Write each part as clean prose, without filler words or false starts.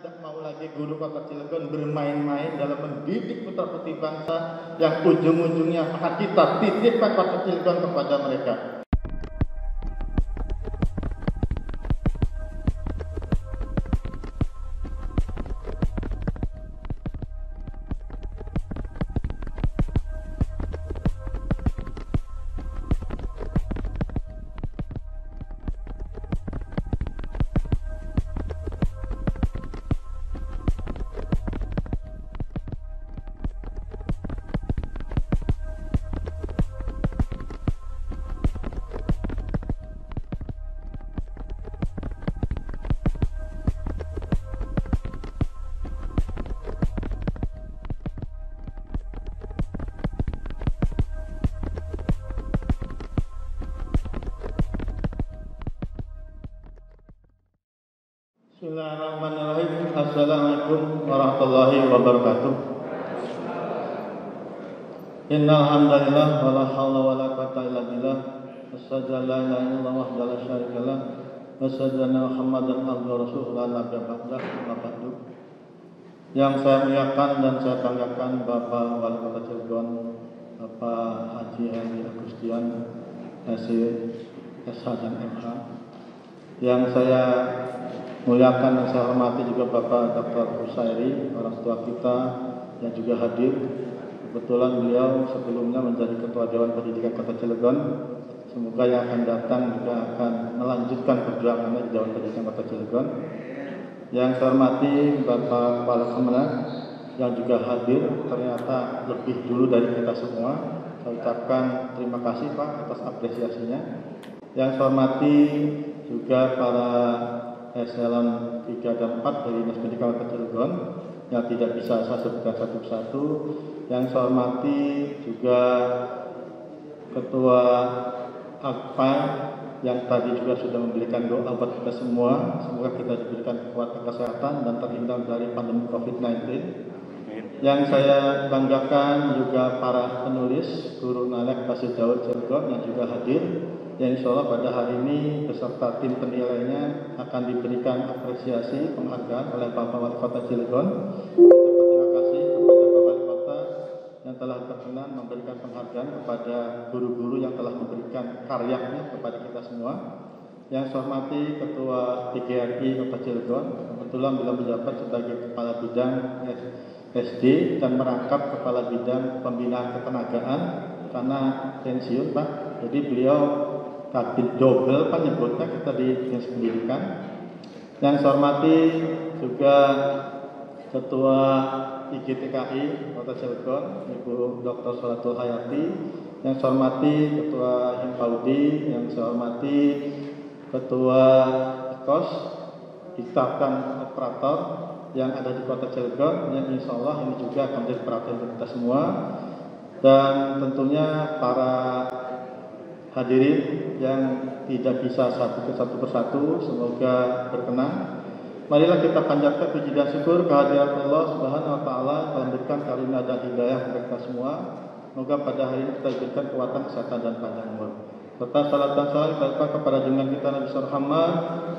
tidak mau lagi guru Kota Cilegon bermain-main dalam mendidik putra-putri bangsa yang ujung-ujungnya akan kita titipkan Kota Cilegon kepada mereka. Bismillahirrahmanirrahim. Assalamualaikum warahmatullahi wabarakatuh. Innal hamdalillah wala haula wala quwwata illa billah. Asyhadu an la ilaha illallah wahdahu la syarika lah. Asyhadu anna Muhammadan abduhu wa rasuluhu la nabiyya ba'dahu. Amma ba'du. Yang saya muliakan dan saya banggakan Bapak Wali Kota Cilegon, Bapak Haji Heri Agustian, SH dan MH. Yang saya muliakan dan saya hormati juga Bapak Dr. Husairi, orang tua kita yang juga hadir. Kebetulan beliau sebelumnya menjadi Ketua Dewan Pendidikan Kota Cilegon. Semoga yang akan datang juga akan melanjutkan perjuangannya di Dewan Pendidikan Kota Cilegon. Yang saya hormati Bapak Kepala Kemenag yang juga hadir, ternyata lebih dulu dari kita semua. Saya ucapkan terima kasih Pak atas apresiasinya. Yang saya hormati juga para eselon 3 dan 4 dari Dinas Pendidikan Kota Cilegon yang tidak bisa saya sebutkan satu persatu. Yang saya hormati juga Ketua AKPA yang tadi juga sudah memberikan doa buat kita semua. Semoga kita diberikan kekuatan kesehatan dan terhindar dari pandemi COVID-19. Yang saya banggakan juga para penulis Guru Nalek Pasir Jawa Cilegon yang juga hadir. Yang insya Allah pada hari ini beserta tim penilainya akan diberikan apresiasi penghargaan oleh Bapak Wali Kota Cilegon. Terima kasih kepada Bapak Wali Kota yang telah berkenan memberikan penghargaan kepada guru-guru yang telah memberikan karyanya kepada kita semua. Yang saya hormati Ketua PGRI Kota Cilegon, kebetulan beliau menjabat sebagai Kepala Bidang SD dan merangkap Kepala Bidang Pembinaan Ketenagaan karena pensiun Pak. Jadi beliau kabit double Pak nyebutnya kita di Dinas Pendidikan. Yang saya hormati juga Ketua IGTKI Kota Cilegon, Ibu Dr. Sholatul Hayati. Yang saya hormati Ketua Himpaudi. Yang saya hormati Ketua KOS, Iktakan Operator yang ada di Kota Cilegon, yang insya Allah ini juga akan menjadi perhatian untuk kita semua. Dan tentunya para hadirin yang tidak bisa satu persatu, semoga berkenan. Marilah kita panjatkan puji dan syukur kehadirat Allah Subhanahu wa taala telah memberikan karunia dan hidayah kepada kita semua. Semoga pada hari ini kita diberikan kekuatan, kesehatan dan panjang umur. Serta salat dan salam kepada junjungan kita Nabi Muhammad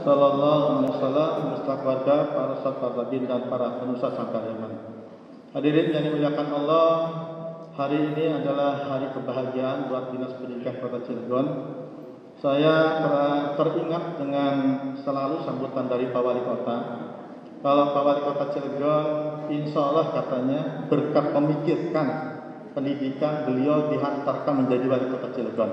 sallallahu alaihi wasallam beserta keluarga, para sahabat dan para penulis sangkariman. Hadirin yang dimuliakan Allah, hari ini adalah hari kebahagiaan buat Dinas Pendidikan Kota Cilegon. Saya teringat dengan selalu sambutan dari Pak Wali Kota. Kalau Pak Wali Kota Cilegon, insya Allah katanya berkat memikirkan pendidikan, beliau dihantarkan menjadi Wali Kota Cilegon.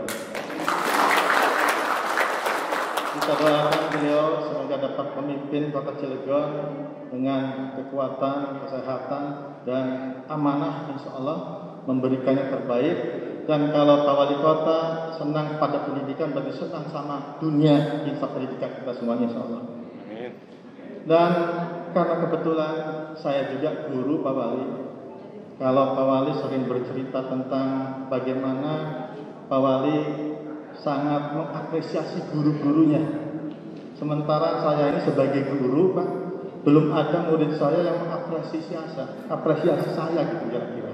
Kita doakan beliau semoga dapat memimpin Kota Cilegon dengan kekuatan, kesehatan, dan amanah insya Allah memberikannya terbaik. Dan kalau Pak Wali Kota senang pada pendidikan, berarti senang sama dunia infak pendidikan kita semuanya insya Allah. Dan karena kebetulan saya juga guru Pak Wali, kalau Pak Wali sering bercerita tentang bagaimana Pak Wali sangat mengapresiasi guru-gurunya. Sementara saya ini sebagai guru Pak, belum ada murid saya yang mengapresiasi saya gitu kira-kira.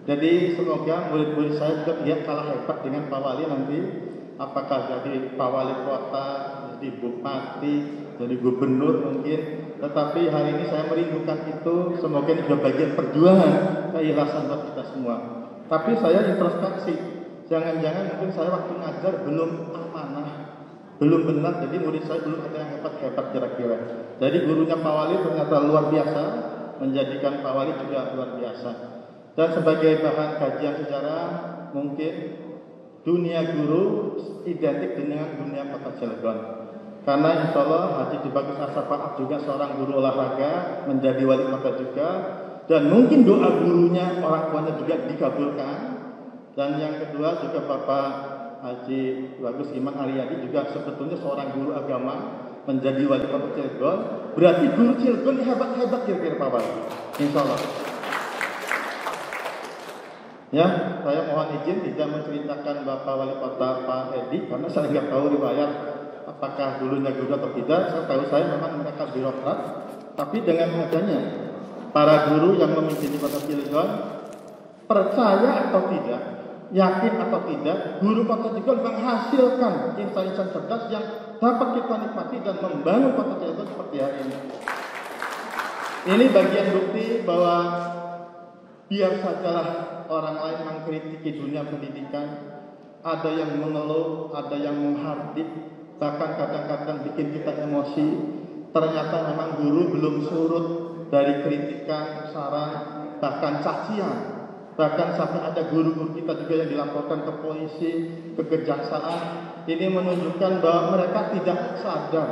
Jadi semoga murid-murid saya juga lihat kalah hebat dengan Pak Wali nanti. Apakah jadi Pak Wali Kota, jadi Bupati, jadi Gubernur mungkin. Tetapi hari ini saya merindukan itu, semoga ini juga bagian perjuangan keikhlasan buat kita semua. Tapi saya introspeksi, jangan-jangan mungkin saya waktu ngajar belum amanah, belum benar, jadi murid saya belum ada yang hebat-hebat kira-kira. Jadi gurunya Pak Wali ternyata luar biasa, menjadikan Pak Wali juga luar biasa. Dan sebagai bahan kajian sejarah, mungkin dunia guru identik dengan dunia Kota Cilegon. Karena insya Allah Haji Bagus Asyafaat juga seorang guru olahraga, menjadi wali kota juga, dan mungkin doa gurunya, orang tuanya juga dikabulkan. Dan yang kedua juga Bapak Haji Bagus Iman Aryadi juga sebetulnya seorang guru agama, menjadi wali kota Cilegon. Berarti guru Cilegon hebat-hebat kira-kira Pak Wali, insya Allah. Ya, saya mohon izin tidak menceritakan Bapak Wali Kota Pak Edi, karena saya nggak tahu riwayat apakah dulunya guru atau tidak. Saya tahu saya memang mereka birokrat, tapi dengan adanya para guru yang memimpin di Kota Cilegon, percaya atau tidak, yakin atau tidak, guru Kota Cilegon menghasilkan insan-insan cerdas yang dapat kita nikmati dan membangun Kota Cilegon seperti hari ini. Ini bagian bukti bahwa biar sajalah orang lain mengkritiki dunia pendidikan, ada yang mengeluh, ada yang menghardik, bahkan kadang-kadang bikin kita emosi. Ternyata memang guru belum surut dari kritikan, saran, bahkan cacian. Bahkan sampai ada guru-guru kita juga yang dilaporkan ke polisi, ke kejaksaan. Ini menunjukkan bahwa mereka tidak sadar,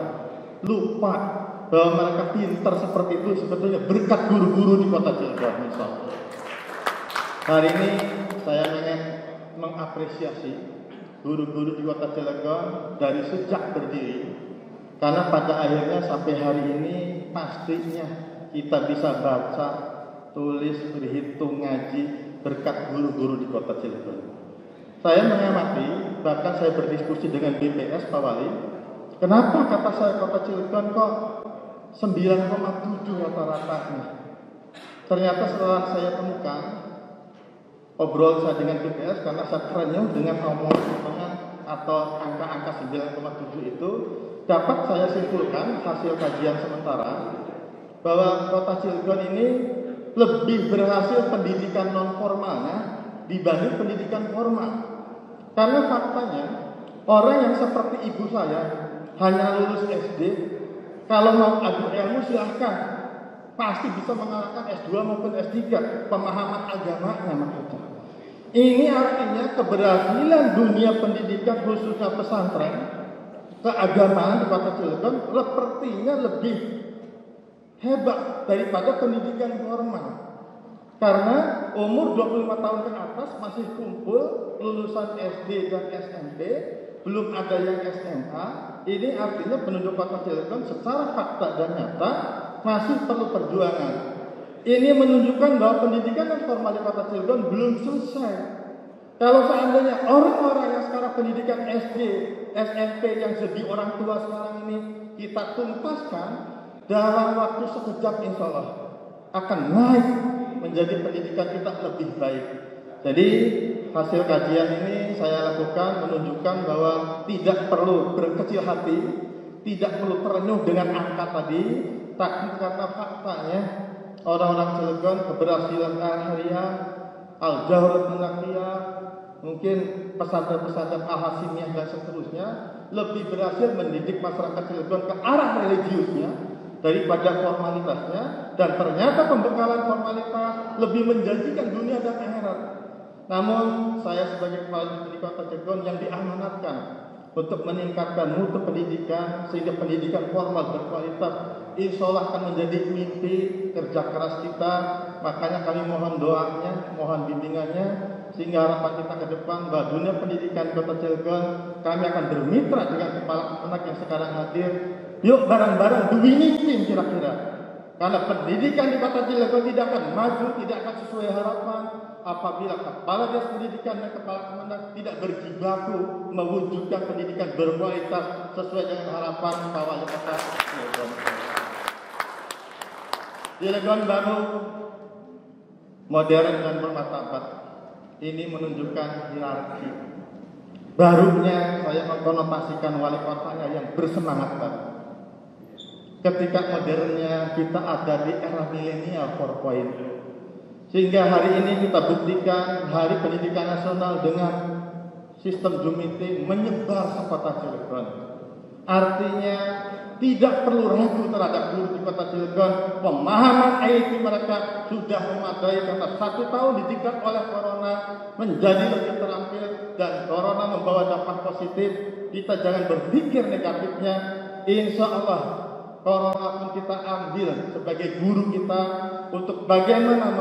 lupa bahwa mereka pintar seperti itu sebetulnya berkat guru-guru di Kota Cilegon misalnya. Hari ini saya ingin mengapresiasi guru-guru di Kota Cilegon dari sejak berdiri, karena pada akhirnya sampai hari ini pastinya kita bisa baca, tulis, berhitung, ngaji berkat guru-guru di Kota Cilegon. Saya mengamati, bahkan saya berdiskusi dengan BPS Pak Wali, kenapa kata saya Kota Cilegon kok 9,7 rata-ratanya. Ternyata setelah saya temukan, obrol saya dengan BPS, karena saya terenyuh dengan omongan atau angka-angka 9,7 itu, dapat saya simpulkan hasil kajian sementara bahwa Kota Cilegon ini lebih berhasil pendidikan non formalnya dibanding pendidikan formal. Karena faktanya orang yang seperti ibu saya hanya lulus SD, kalau mau adu ilmu silahkan, pasti bisa mengalahkan S2 maupun S3 pemahaman agamanya maksudnya. Ini artinya keberhasilan dunia pendidikan khususnya pesantren keagamaan di Kota Cilegon sepertinya lebih hebat daripada pendidikan formal. Karena umur 25 tahun ke atas masih kumpul lulusan SD dan SMP, belum ada yang SMA. Ini artinya penduduk Kota Cilegon secara fakta dan nyata masih perlu perjuangan. Ini menunjukkan bahwa pendidikan non formal di Kota Cilegon belum selesai. Kalau seandainya orang-orang yang sekarang pendidikan SD, SMP yang jadi orang tua sekarang ini kita tuntaskan, dalam waktu sekejap insya Allah akan naik menjadi pendidikan kita lebih baik. Jadi hasil kajian ini saya lakukan menunjukkan bahwa tidak perlu berkecil hati, tidak perlu terenyuh dengan angka tadi, tapi karena faktanya orang-orang Cilegon keberhasilan Al-Hariyah, Al-Jawharatul Munaqiyah, mungkin pesantren-pesantren Al-Hasimiyah dan seterusnya lebih berhasil mendidik masyarakat Cilegon ke arah religiusnya daripada formalitasnya, dan ternyata pembekalan formalitas lebih menjanjikan dunia dan akhirat. Namun saya sebagai kepala di Kota Cilegon yang diamanatkan untuk meningkatkan mutu pendidikan sehingga pendidikan formal berkualitas insya Allah akan menjadi mimpi kerja keras kita. Makanya kami mohon doanya, mohon bimbingannya, sehingga harapan kita ke depan bahwa dunia pendidikan Kota Cilegon kami akan bermitra dengan kepala anak yang sekarang hadir. Yuk bareng-bareng do winning team kira-kira. Karena pendidikan di Kota Cilegon tidak akan maju, tidak akan sesuai harapan apabila kepala dinas pendidikan dan kepala kementerian tidak berjibaku mewujudkan pendidikan berkualitas sesuai dengan harapan Pak Wali Kota Cilegon. Cilegon baru, modern dan bermartabat. Ini menunjukkan hierarki. Barunya saya mengkonotasikan wali kotanya yang bersemangat baru. ketika modernnya kita ada di era milenial 4.0. Sehingga hari ini kita buktikan Hari Pendidikan Nasional dengan sistem Zoom meeting menyebar sekota Cilegon. Artinya tidak perlu ragu terhadap guru di kota Cilegon. Pemahaman IT mereka sudah memadai karena 1 tahun dididik oleh Corona menjadi lebih terampil dan Corona membawa dampak positif. Kita jangan berpikir negatifnya. Insya Allah Corona pun kita ambil sebagai guru kita untuk bagaimana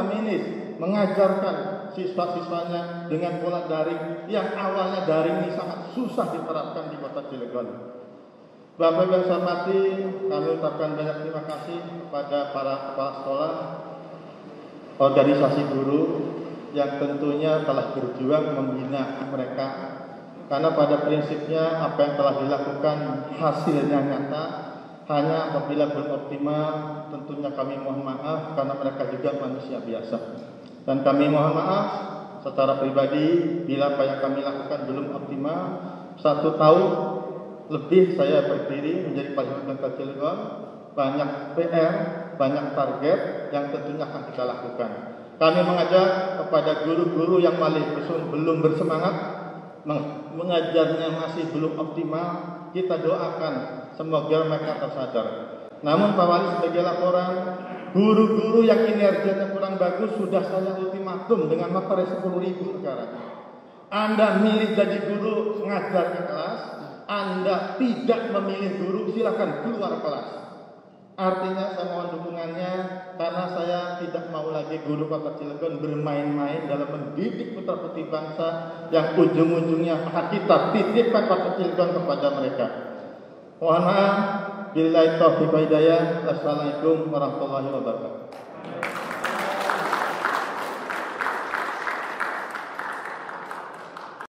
mengajarkan siswa-siswanya dengan pola daring yang awalnya daring ini sangat susah diterapkan di kota Cilegon. Bapak Ibu yang saya hormati, kami ucapkan banyak terima kasih kepada para kepala sekolah, organisasi guru yang tentunya telah berjuang membina mereka. Karena pada prinsipnya apa yang telah dilakukan hasilnya nyata. Hanya apabila belum optimal, tentunya kami mohon maaf karena mereka juga manusia biasa. Dan kami mohon maaf secara pribadi bila apa yang kami lakukan belum optimal. 1 tahun lebih saya berdiri menjadi Paling Kota Cilegon, banyak PR, banyak target yang tentunya akan kita lakukan. Kami mengajak kepada guru-guru yang belum bersemangat, mengajarnya masih belum optimal, kita doakan semoga mereka tersadar. Namun Pak Wali sebagai laporan, guru-guru yang kinerjanya kurang bagus sudah saya ultimatum dengan materi 10.000 sekarang. Anda milih jadi guru ngajar ke kelas, Anda tidak memilih guru silakan keluar kelas. Artinya saya mohon dukungannya karena saya tidak mau lagi guru Kota Cilegon bermain-main dalam mendidik putra-putri bangsa yang ujung-ujungnya kita titipkan Kota Cilegon kepada mereka. Mohon maaf, billahi taufiq wal hidayah. Assalamualaikum warahmatullahi wabarakatuh.